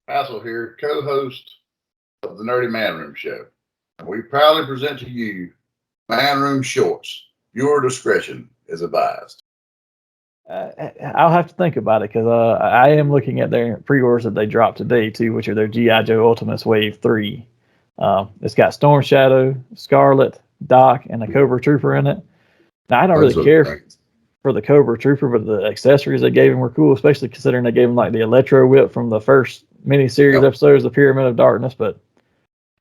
Hassel here, co-host of the Nerdy Man Room Show. And we proudly present to you Man Room Shorts. Your discretion is advised. I'll have to think about it because I am looking at their pre-orders that they dropped today too, which are their GI Joe Ultimates Wave 3. It's got Storm Shadow, Scarlett, Doc, and a Cobra Trooper in it. Now I don't really care for the Cobra Trooper, but the accessories they gave him were cool, especially considering they gave him like the Electro Whip from the first miniseries episodes, the Pyramid of Darkness. But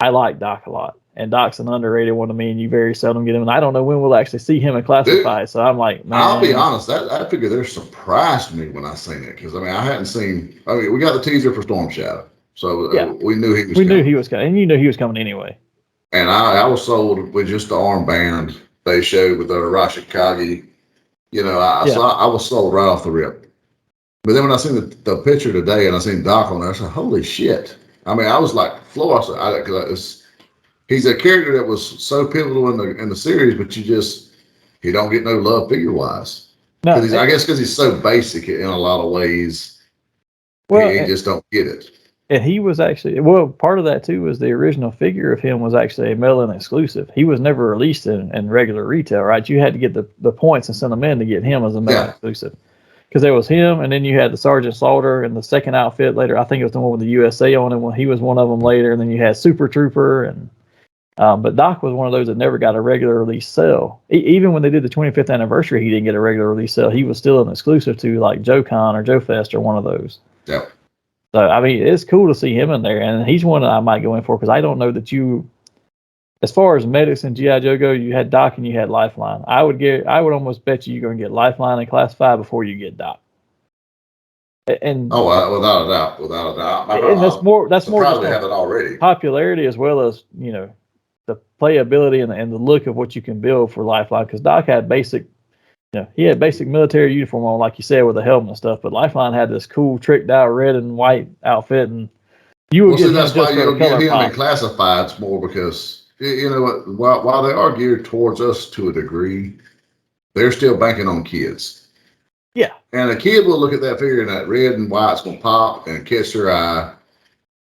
I like Doc a lot, and Doc's an underrated one to me, and you very seldom get him. And I don't know when we'll actually see him in Classified, so I'm like, man. I'll be honest, that figure there surprised me when I seen it because I hadn't seen. We got the teaser for Storm Shadow, so we knew he was. We knew he was coming, and you knew he was coming anyway. And I was sold with just the armband they showed with the Arashikage. I was sold right off the rip. But then when I seen the picture today and I seen Doc on there, I said, "Holy shit!" I mean, I was like, "Floor!" Because he's a character that was so pivotal in the series, but he don't get no love figure wise. No, I guess because he's so basic in a lot of ways. Well, he just don't get it. And he was actually part of that too was the original figure of him was actually a mail-in exclusive. He was never released in regular retail, right? You had to get the points and send them in to get him as a mail-in exclusive. Because there was him, and then you had the Sergeant Slaughter and the second outfit later. I think it was the one with the USA on it when he was one of them later. And then you had Super Trooper, and but Doc was one of those that never got a regular release sale. Even when they did the 25th anniversary, he didn't get a regular release sale. He was still an exclusive to like Joe Con or Joe Fest or one of those. Yeah. So I mean, it's cool to see him in there, and he's one that I might go in for because I don't know that you. As far as medics and GI Joe go, you had Doc and you had Lifeline. I would almost bet you're going to get Lifeline and Classified before you get Doc. And without a doubt. And that's more just probably have it already. Popularity as well as the playability and the look of what you can build for Lifeline. Because Doc had basic, he had basic military uniform on, like you said, with a helmet and stuff. But Lifeline had this cool tricked out red and white outfit, and you would get that's why you'll get him in Classifieds more because. You know what? While they are geared towards us to a degree, they're still banking on kids. Yeah. And a kid will look at that figure and that red and white's going to pop and catch their eye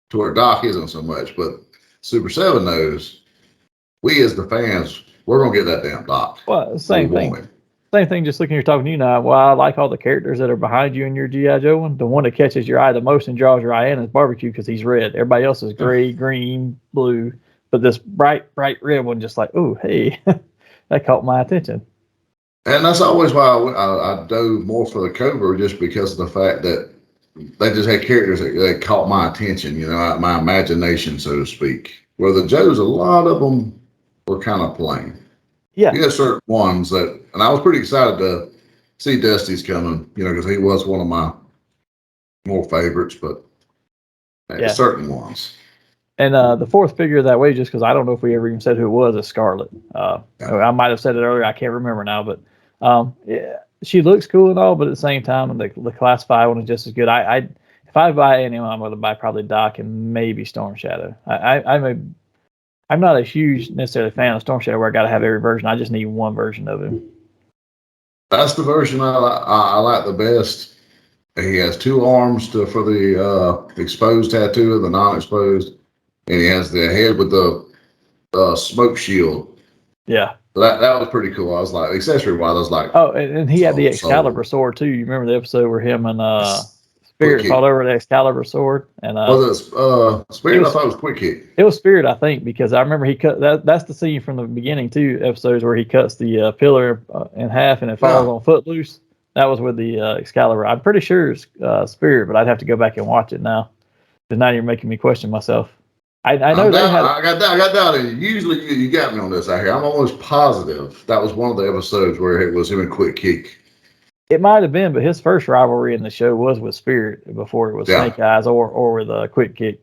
to where Doc isn't so much. But Super 7 knows we as the fans, we're going to get that damn Doc. Well, same thing. Same thing, just looking here talking to you now. Well, I like all the characters that are behind you in your G.I. Joe one. The one that catches your eye the most and draws your eye in is Barbecue because he's red. Everybody else is gray, green, blue. But this bright red one, just like, oh, hey, that caught my attention. And that's always why I dove more for the Cobra, just because of the fact that they just had characters that caught my attention, my imagination, so to speak. Where the Joes, a lot of them were kind of plain. Yeah. You had certain ones that, and I was pretty excited to see Dusty's coming, because he was one of my more favorites, but certain ones. And the fourth figure that way, just because I don't know if we ever even said who it was, is Scarlett. I might have said it earlier. I can't remember now, but she looks cool and all, but at the same time, the Classified one is just as good. If I buy any, I'm going to buy probably Doc and maybe Storm Shadow. I'm not a huge necessarily fan of Storm Shadow where I got to have every version. I just need one version of him. That's the version I like the best. He has two arms for the exposed tattoo and the non-exposed. And he has the head with the smoke shield. Yeah. That was pretty cool. I was like, accessory-wise, I was like... Oh, and he had the Excalibur sword, too. You remember the episode where him and Spirit fought over the Excalibur sword? And was it Spirit? I thought it was Quick Kick. It was Spirit, I think, because I remember he cut... That's the scene from the beginning, too, episodes where he cuts the pillar in half and it falls on Footloose. That was with the Excalibur. I'm pretty sure it's Spirit, but I'd have to go back and watch it now. Because now you're making me question myself. I know they had. I got that. Usually you got me on this out here. I'm almost positive that was one of the episodes where it was him and Quick Kick. It might have been, but his first rivalry in the show was with Spirit before it was Snake Eyes or with Quick Kick.